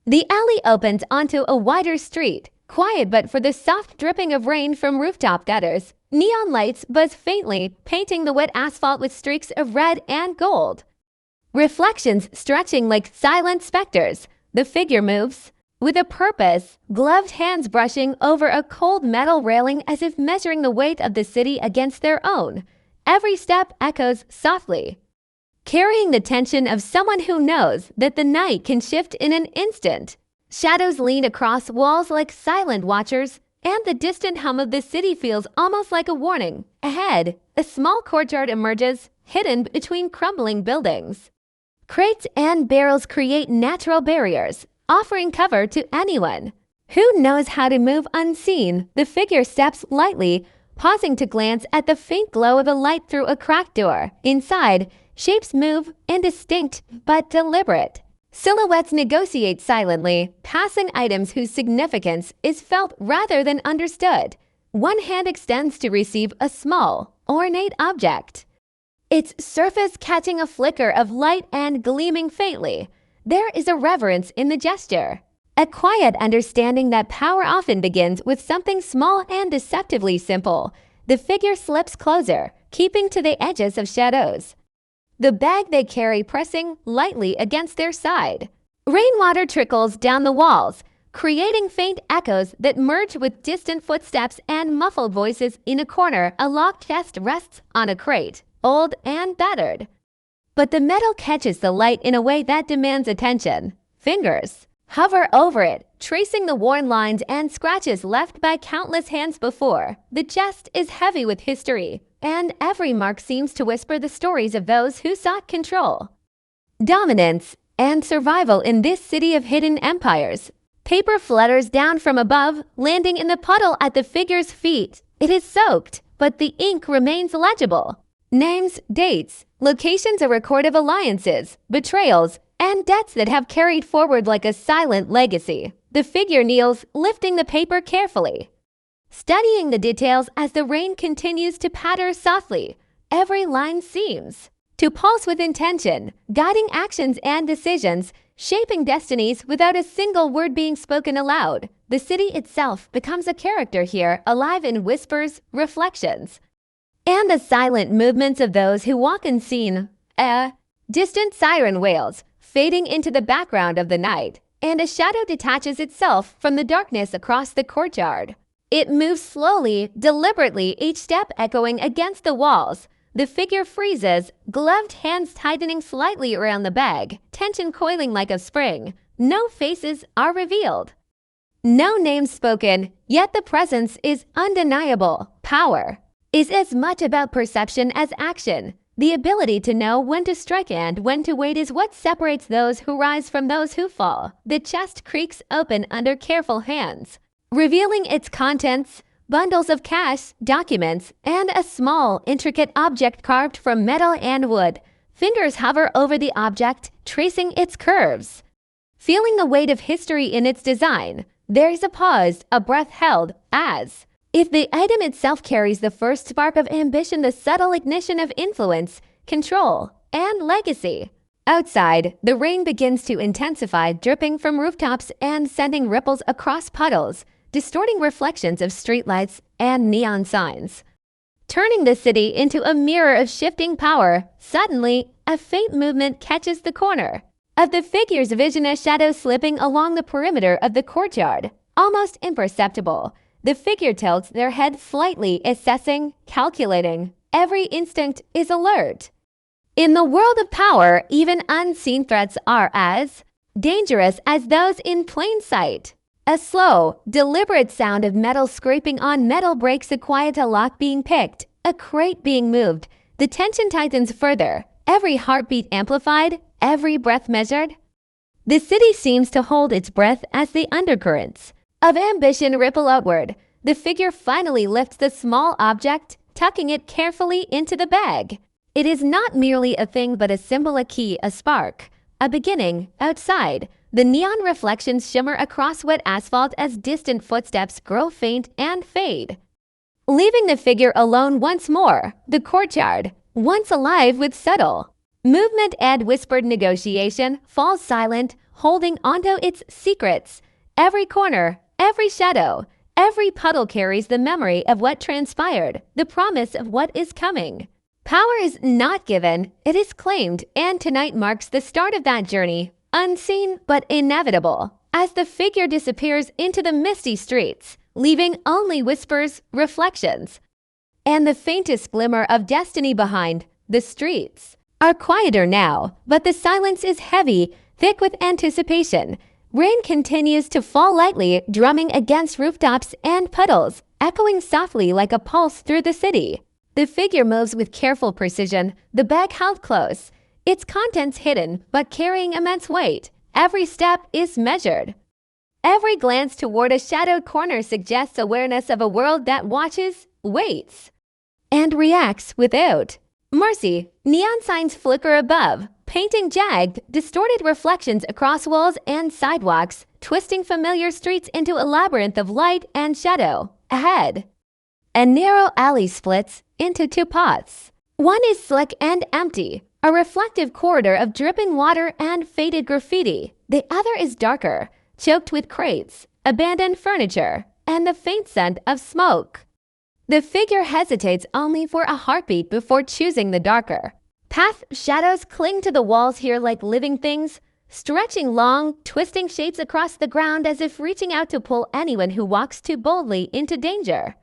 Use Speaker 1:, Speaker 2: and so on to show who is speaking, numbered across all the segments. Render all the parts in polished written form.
Speaker 1: The alley opens onto a wider street, quiet but for the soft dripping of rain from rooftop gutters. Neon lights buzz faintly, painting the wet asphalt with streaks of red and gold. Reflections stretching like silent specters. The figure moves with a purpose, gloved hands brushing over a cold metal railing as if measuring the weight of the city against their own. Every step echoes softly, carrying the tension of someone who knows that the night can shift in an instant. Shadows lean across walls like silent watchers, and the distant hum of the city feels almost like a warning. Ahead, a small courtyard emerges, hidden between crumbling buildings. Crates and barrels create natural barriers, offering cover to anyone who knows how to move unseen. The figure steps lightly, pausing to glance at the faint glow of a light through a cracked door. Inside, shapes move, indistinct but deliberate. Silhouettes negotiate silently, passing items whose significance is felt rather than understood. One hand extends to receive a small, ornate object, its surface catching a flicker of light and gleaming faintly. There is a reverence in the gesture, a quiet understanding that power often begins with something small and deceptively simple. The figure slips closer, keeping to the edges of shadows, the bag they carry pressing lightly against their side. Rainwater trickles down the walls, creating faint echoes that merge with distant footsteps and muffled voices. In a corner, a locked chest rests on a crate, old and battered. But the metal catches the light in a way that demands attention. Fingers hover over it, tracing the worn lines and scratches left by countless hands before. The chest is heavy with history, and every mark seems to whisper the stories of those who sought control, dominance, and survival in this city of hidden empires. Paper flutters down from above, landing in the puddle at the figure's feet. It is soaked, but the ink remains legible. Names, dates, locations, a record of alliances, betrayals, and debts that have carried forward like a silent legacy. The figure kneels, lifting the paper carefully, studying the details as the rain continues to patter softly. Every line seems to pulse with intention, guiding actions and decisions, shaping destinies without a single word being spoken aloud. The city itself becomes a character here, alive in whispers, reflections, and the silent movements of those who walk unseen. A distant siren wails, fading into the background of the night, and a shadow detaches itself from the darkness across the courtyard. It moves slowly, deliberately, each step echoing against the walls. The figure freezes, gloved hands tightening slightly around the bag, tension coiling like a spring. No faces are revealed, no names spoken, yet the presence is undeniable. Power is as much about perception as action. The ability to know when to strike and when to wait is what separates those who rise from those who fall. The chest creaks open under careful hands, revealing its contents: bundles of cash, documents, and a small, intricate object carved from metal and wood. Fingers hover over the object, tracing its curves, feeling the weight of history in its design. There is a pause, a breath held, as if the item itself carries the first spark of ambition, the subtle ignition of influence, control, and legacy. Outside, the rain begins to intensify, dripping from rooftops and sending ripples across puddles, distorting reflections of streetlights and neon signs, turning the city into a mirror of shifting power. Suddenly, a faint movement catches the corner of the figure's vision, a shadow slipping along the perimeter of the courtyard, almost imperceptible. The figure tilts their head slightly, assessing, calculating. Every instinct is alert. In the world of power, even unseen threats are as dangerous as those in plain sight. A slow, deliberate sound of metal scraping on metal breaks, a quiet, a lock being picked, a crate being moved. The tension tightens further, every heartbeat amplified, every breath measured. The city seems to hold its breath as the undercurrents of ambition ripple outward. The figure finally lifts the small object, tucking it carefully into the bag. It is not merely a thing but a symbol, a key, a spark, a beginning. Outside, the neon reflections shimmer across wet asphalt as distant footsteps grow faint and fade, leaving the figure alone once more. The courtyard, once alive with subtle Movement and whispered negotiation falls silent, holding onto its secrets. Every corner, every shadow, every puddle carries the memory of what transpired, the promise of what is coming. Power is not given, it is claimed, and tonight marks the start of that journey, unseen but inevitable, as the figure disappears into the misty streets, leaving only whispers, reflections, and the faintest glimmer of destiny behind. The streets are quieter now, but the silence is heavy, thick with anticipation. Rain continues to fall lightly, drumming against rooftops and puddles, echoing softly like a pulse through the city. The figure moves with careful precision, the bag held close, its contents hidden but carrying immense weight. Every step is measured. Every glance toward a shadowed corner suggests awareness of a world that watches, waits, and reacts without mercy. Neon signs flicker above, painting jagged, distorted reflections across walls and sidewalks, twisting familiar streets into a labyrinth of light and shadow. Ahead, a narrow alley splits into two paths. One is slick and empty, a reflective corridor of dripping water and faded graffiti. The other is darker, choked with crates, abandoned furniture, and the faint scent of smoke. The figure hesitates only for a heartbeat before choosing the darker path. Shadows cling to the walls here like living things, stretching long, twisting shapes across the ground as if reaching out to pull anyone who walks too boldly into danger.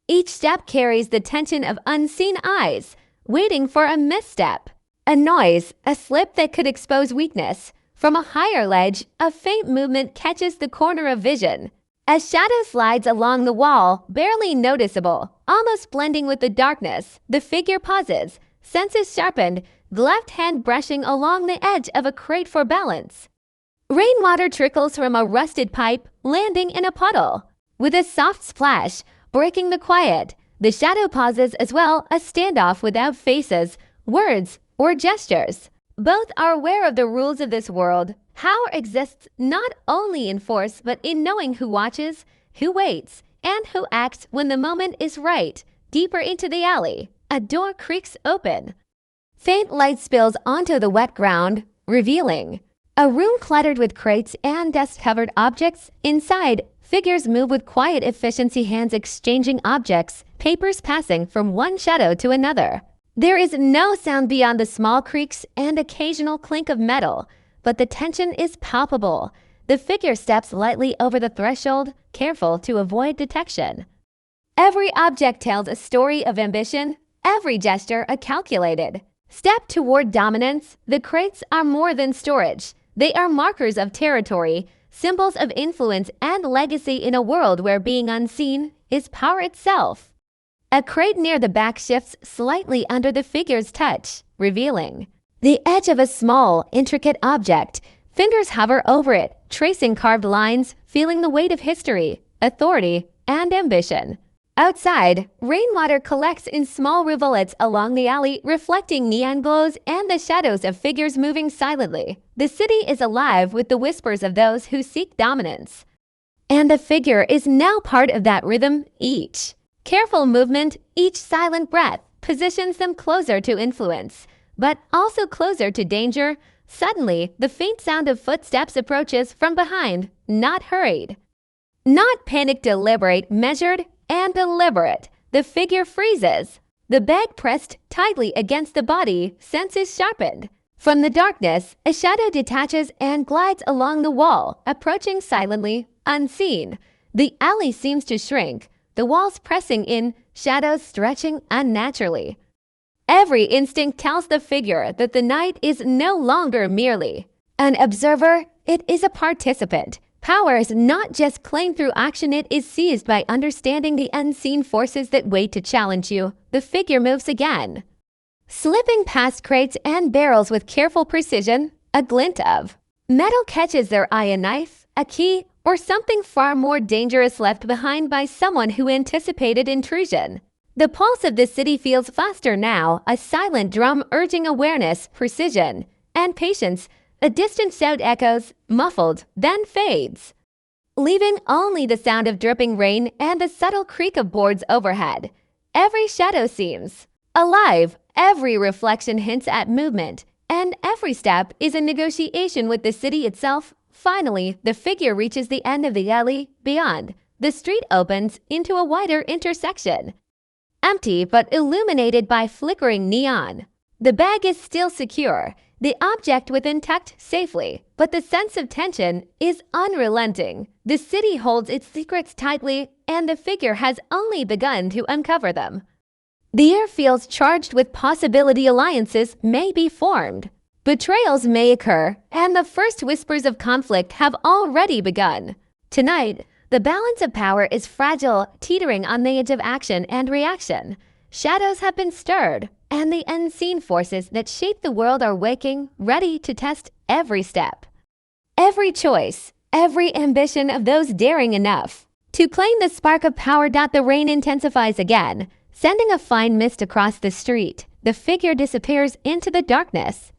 Speaker 1: Each step carries the tension of unseen eyes, waiting for a misstep, a noise, a slip that could expose weakness. From a higher ledge, a faint movement catches the corner of vision. As shadow slides along the wall, barely noticeable, almost blending with the darkness, the figure pauses, senses sharpened, the left hand brushing along the edge of a crate for balance. Rainwater trickles from a rusted pipe, landing in a puddle. With a soft splash, breaking the quiet, the shadow pauses as well, a standoff without faces, words, or gestures. Both are aware of the rules of this world. Power exists not only in force but in knowing who watches, who waits, and who acts when the moment is right. Deeper into the alley, a door creaks open. Faint light spills onto the wet ground, revealing a room cluttered with crates and dust-covered objects. Inside, figures move with quiet efficiency, hands exchanging objects, papers passing from one shadow to another. There is no sound beyond the small creaks and occasional clink of metal, but the tension is palpable. The figure steps lightly over the threshold, careful to avoid detection. Every object tells a story of ambition, every gesture a calculated step toward dominance. The crates are more than storage. They are markers of territory, symbols of influence and legacy in a world where being unseen is power itself. A crate near the back shifts slightly under the figure's touch, revealing the edge of a small, intricate object. Fingers hover over it, tracing carved lines, feeling the weight of history, authority, and ambition. Outside, rainwater collects in small rivulets along the alley, reflecting neon glows and the shadows of figures moving silently. The city is alive with the whispers of those who seek dominance. And the figure is now part of that rhythm. Each careful movement, each silent breath, positions them closer to influence, but also closer to danger. Suddenly, the faint sound of footsteps approaches from behind, not hurried, not panicked, deliberate, measured, and deliberate. The figure freezes, the bag pressed tightly against the body, senses sharpened. From the darkness, a shadow detaches and glides along the wall, approaching silently, unseen. The alley seems to shrink, the walls pressing in, shadows stretching unnaturally. Every instinct tells the figure that the night is no longer merely an observer, it is a participant. Power is not just claimed through action, it is seized by understanding the unseen forces that wait to challenge you. The figure moves again, slipping past crates and barrels with careful precision. A glint of metal catches their eye, a knife, a key, or something far more dangerous left behind by someone who anticipated intrusion. The pulse of the city feels faster now, a silent drum urging awareness, precision, and patience. A distant shout echoes, muffled, then fades, leaving only the sound of dripping rain and the subtle creak of boards overhead. Every shadow seems alive, every reflection hints at movement, and every step is a negotiation with the city itself. Finally, the figure reaches the end of the alley. Beyond, the street opens into a wider intersection. Empty but illuminated by flickering neon. The bag is still secure, the object within tucked safely, but the sense of tension is unrelenting. The city holds its secrets tightly, and the figure has only begun to uncover them. The air feels charged with possibility. Alliances may be formed. Betrayals may occur, and the first whispers of conflict have already begun. Tonight, the balance of power is fragile, teetering on the edge of action and reaction. Shadows have been stirred, and the unseen forces that shape the world are waking, ready to test every step. Every choice, every ambition of those daring enough to claim the spark of power. The rain intensifies again, sending a fine mist across the street. The figure disappears into the darkness,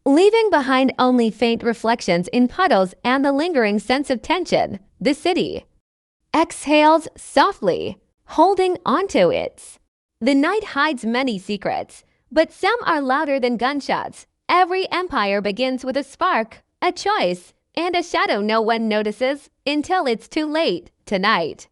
Speaker 1: leaving behind only faint reflections in puddles and the lingering sense of tension. The city exhales softly, holding onto it. The night hides many secrets, but some are louder than gunshots. Every empire begins with a spark, a choice, and a shadow no one notices until it's too late. Tonight,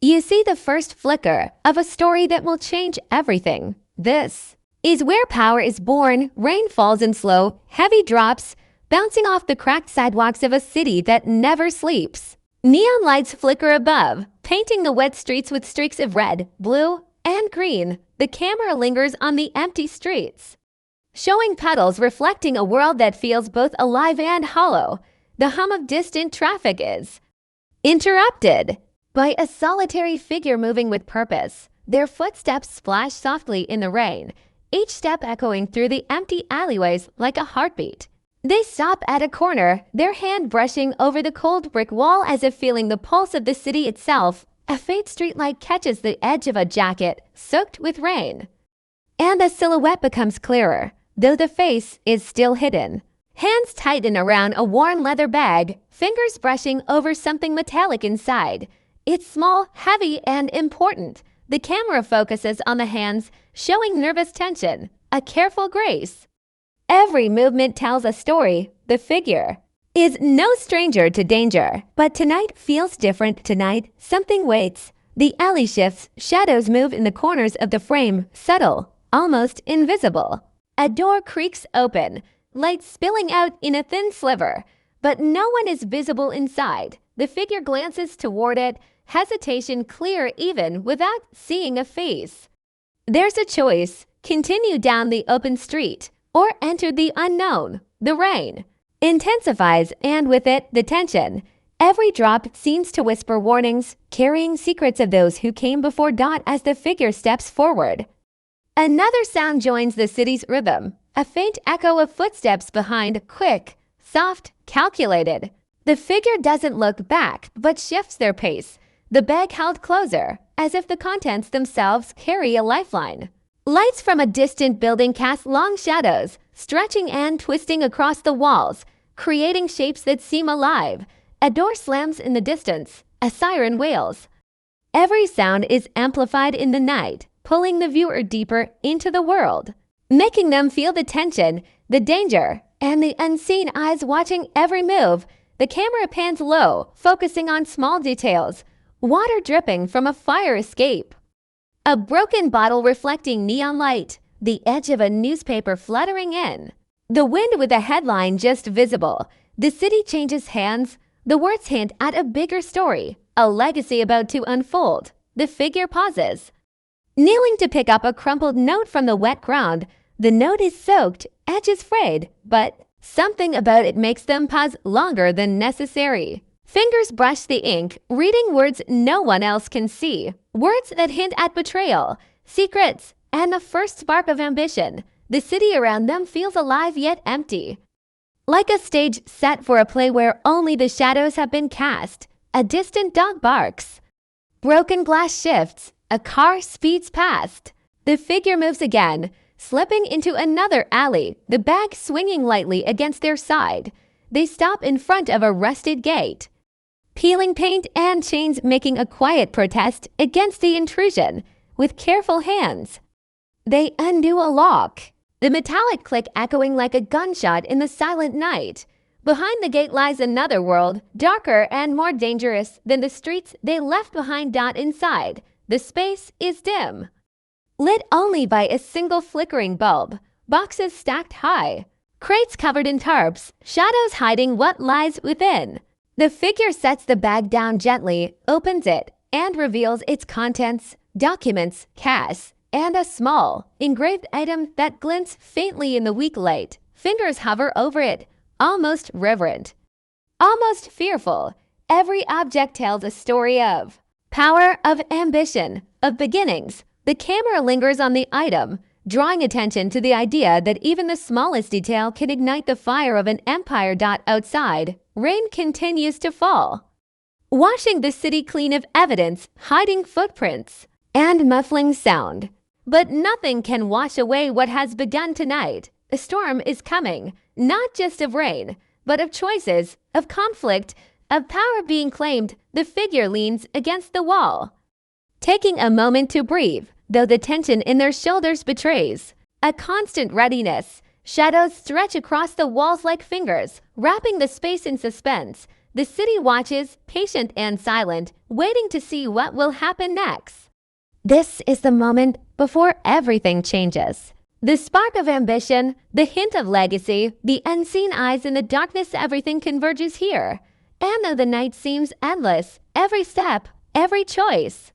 Speaker 1: you see the first flicker of a story that will change everything. This is where power is born. Rain falls in slow, heavy drops, bouncing off the cracked sidewalks of a city that never sleeps. Neon lights flicker above, painting the wet streets with streaks of red, blue, and green. The camera lingers on the empty streets, showing puddles reflecting a world that feels both alive and hollow. The hum of distant traffic is interrupted by a solitary figure moving with purpose. Their footsteps splash softly in the rain, each step echoing through the empty alleyways like a heartbeat. They stop at a corner, their hand brushing over the cold brick wall as if feeling the pulse of the city itself. A faint streetlight catches the edge of a jacket soaked with rain, and the silhouette becomes clearer, though the face is still hidden. Hands tighten around a worn leather bag, fingers brushing over something metallic inside. It's small, heavy, and important. The camera focuses on the hands, showing nervous tension, a careful grace. Every movement tells a story. The figure is no stranger to danger, but tonight feels different. Tonight, something waits. The alley shifts, shadows move in the corners of the frame, subtle, almost invisible. A door creaks open, light spilling out in a thin sliver, but no one is visible inside. The figure glances toward it, hesitation clear even without seeing a face. There's a choice: continue down the open street or enter the unknown. The rain intensifies, and with it, the tension. Every drop seems to whisper warnings, carrying secrets of those who came before. As the figure steps forward, another sound joins the city's rhythm, a faint echo of footsteps behind, quick, soft, calculated. The figure doesn't look back, but shifts their pace, the bag held closer, as if the contents themselves carry a lifeline. Lights from a distant building cast long shadows, stretching and twisting across the walls, creating shapes that seem alive. A door slams in the distance, a siren wails. Every sound is amplified in the night, pulling the viewer deeper into the world, making them feel the tension, the danger, and the unseen eyes watching every move. The camera pans low, focusing on small details, water dripping from a fire escape, a broken bottle reflecting neon light, the edge of a newspaper fluttering in, the wind with a headline just visible. The city changes hands. The words hint at a bigger story, a legacy about to unfold. The figure pauses, kneeling to pick up a crumpled note from the wet ground. The note is soaked, edges frayed, but something about it makes them pause longer than necessary. Fingers brush the ink, reading words no one else can see. Words that hint at betrayal, secrets, and the first spark of ambition. The city around them feels alive yet empty, like a stage set for a play where only the shadows have been cast. A distant dog barks. Broken glass shifts. A car speeds past. The figure moves again, slipping into another alley, the bag swinging lightly against their side. They stop in front of a rusted gate, peeling paint and chains, making a quiet protest against the intrusion. With careful hands, they undo a lock, the metallic click echoing like a gunshot in the silent night. Behind the gate lies another world, darker and more dangerous than the streets they left behind. Inside, the space is dim, lit only by a single flickering bulb, boxes stacked high, crates covered in tarps, shadows hiding what lies within. The figure sets the bag down gently, opens it, and reveals its contents: documents, cash, and a small, engraved item that glints faintly in the weak light. Fingers hover over it, almost reverent, almost fearful. Every object tells a story of power, of ambition, of beginnings. The camera lingers on the item, drawing attention to the idea that even the smallest detail can ignite the fire of an empire. Outside, rain continues to fall, washing the city clean of evidence, hiding footprints, and muffling sound. But nothing can wash away what has begun tonight. A storm is coming, not just of rain, but of choices, of conflict, of power being claimed. The figure leans against the wall, taking a moment to breathe, though the tension in their shoulders betrays a constant readiness. Shadows stretch across the walls like fingers, wrapping the space in suspense. The city watches, patient and silent, waiting to see what will happen next. This is the moment before everything changes. The spark of ambition, the hint of legacy, the unseen eyes in the darkness. Everything converges here. And though the night seems endless, every step, every choice,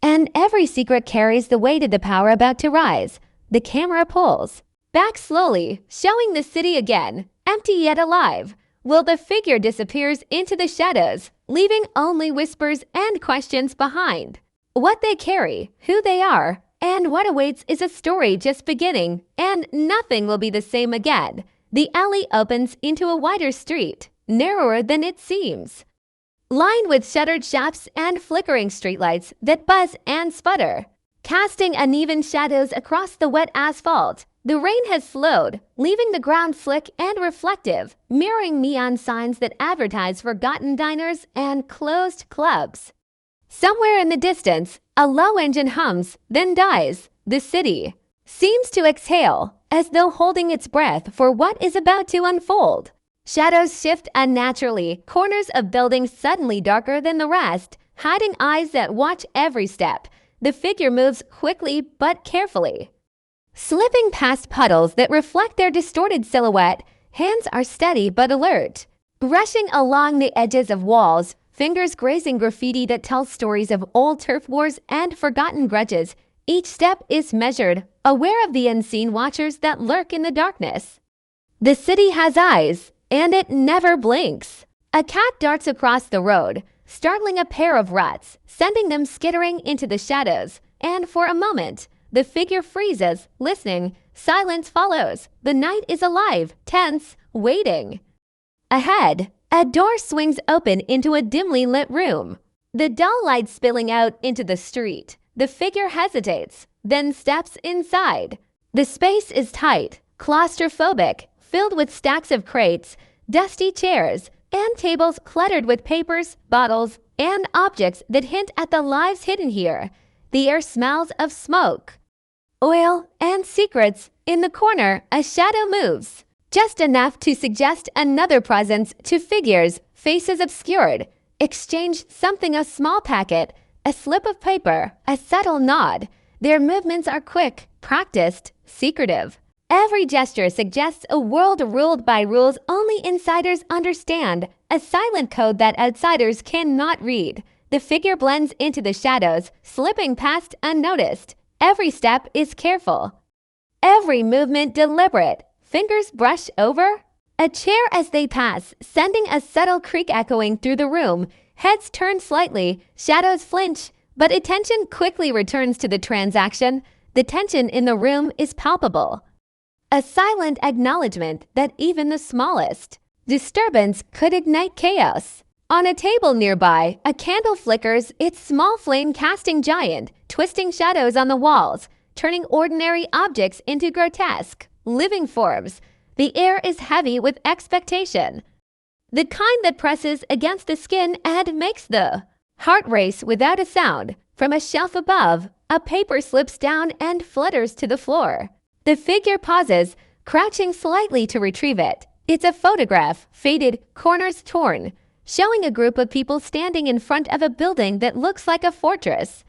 Speaker 1: and every secret carries the weight of the power about to rise. The camera pulls back slowly, showing the city again, empty yet alive, while the figure disappears into the shadows, leaving only whispers and questions behind. What they carry, who they are, and what awaits is a story just beginning, and nothing will be the same again. The alley opens into a wider street, narrower than it seems, lined with shuttered shops and flickering streetlights that buzz and sputter, casting uneven shadows across the wet asphalt. The rain has slowed, leaving the ground slick and reflective, mirroring neon signs that advertise forgotten diners and closed clubs. Somewhere in the distance, a low engine hums, then dies. The city seems to exhale, as though holding its breath for what is about to unfold. Shadows shift unnaturally, corners of buildings suddenly darker than the rest, hiding eyes that watch every step. The figure moves quickly but carefully, slipping past puddles that reflect their distorted silhouette. Hands are steady but alert, brushing along the edges of walls, fingers grazing graffiti that tells stories of old turf wars and forgotten grudges. Each step is measured, aware of the unseen watchers that lurk in the darkness. The city has eyes, and it never blinks. A cat darts across the road, startling a pair of rats, sending them skittering into the shadows. And for a moment, the figure freezes, listening. Silence follows. The night is alive, tense, waiting. Ahead, a door swings open into a dimly lit room, the dull light spilling out into the street. The figure hesitates, then steps inside. The space is tight, claustrophobic, filled with stacks of crates, dusty chairs, and tables cluttered with papers, bottles, and objects that hint at the lives hidden here. The air smells of smoke, oil, and secrets. In the corner, a shadow moves, just enough to suggest another presence. Two figures, faces obscured, exchange something: a small packet, a slip of paper, a subtle nod. Their movements are quick, practiced, secretive. Every gesture suggests a world ruled by rules only insiders understand, a silent code that outsiders cannot read. The figure blends into the shadows, slipping past unnoticed. Every step is careful, every movement deliberate. Fingers brush over a chair as they pass, sending a subtle creak echoing through the room. Heads turn slightly, shadows flinch, but attention quickly returns to the transaction. The tension in the room is palpable, a silent acknowledgement that even the smallest disturbance could ignite chaos. On a table nearby, a candle flickers, its small flame casting giant, twisting shadows on the walls, turning ordinary objects into grotesque, living forms. The air is heavy with expectation, the kind that presses against the skin and makes the heart race without a sound. From a shelf above, a paper slips down and flutters to the floor. The figure pauses, crouching slightly to retrieve it. It's a photograph, faded, corners torn, showing a group of people standing in front of a building that looks like a fortress.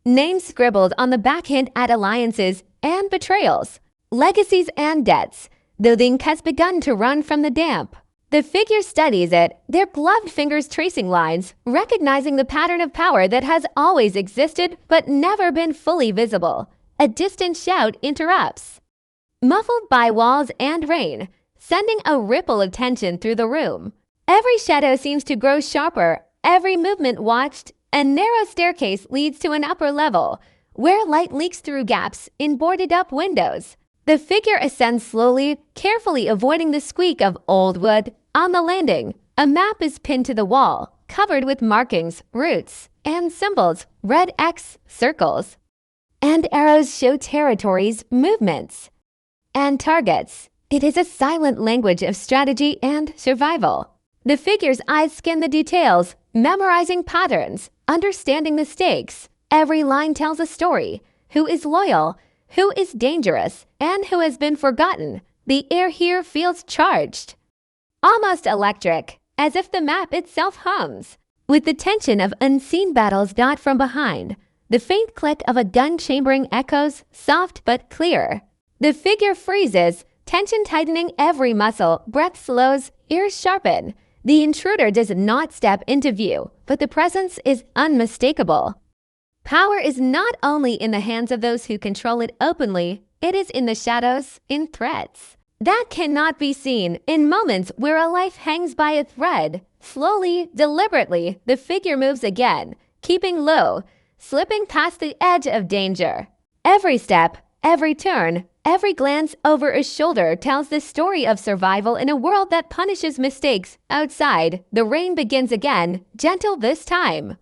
Speaker 1: Names scribbled on the back hint at alliances and betrayals, legacies and debts. The ink has begun to run from the damp. The figure studies it, their gloved fingers tracing lines, recognizing the pattern of power that has always existed but never been fully visible. A distant shout interrupts, muffled by walls and rain, sending a ripple of tension through the room. Every shadow seems to grow sharper, every movement watched. A narrow staircase leads to an upper level, where light leaks through gaps in boarded-up windows. The figure ascends slowly, carefully avoiding the squeak of old wood. On the landing, a map is pinned to the wall, covered with markings, routes, and symbols, red X circles. And arrows show territories, movements, and targets. It is a silent language of strategy and survival. The figure's eyes scan the details, memorizing patterns, understanding the stakes. Every line tells a story. Who is loyal? Who is dangerous? And who has been forgotten? The air here feels charged, almost electric, as if the map itself hums. With the tension of unseen battles not from behind, the faint click of a gun chambering echoes, soft but clear. The figure freezes, tension tightening every muscle, breath slows, ears sharpen. The intruder does not step into view, but the presence is unmistakable. Power is not only in the hands of those who control it openly, it is in the shadows, in threats that cannot be seen, in moments where a life hangs by a thread. Slowly, deliberately, the figure moves again, keeping low, slipping past the edge of danger. Every step, every turn, every glance over a shoulder tells the story of survival in a world that punishes mistakes. Outside, the rain begins again, gentle this time,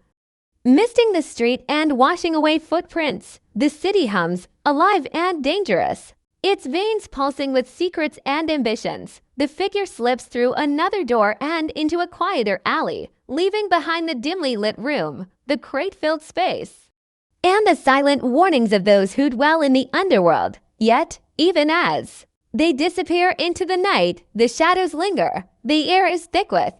Speaker 1: misting the street and washing away footprints. The city hums, alive and dangerous, its veins pulsing with secrets and ambitions. The figure slips through another door and into a quieter alley, leaving behind the dimly lit room, the crate-filled space, and the silent warnings of those who dwell in the underworld. Yet, even as they disappear into the night, the shadows linger. The air is thick with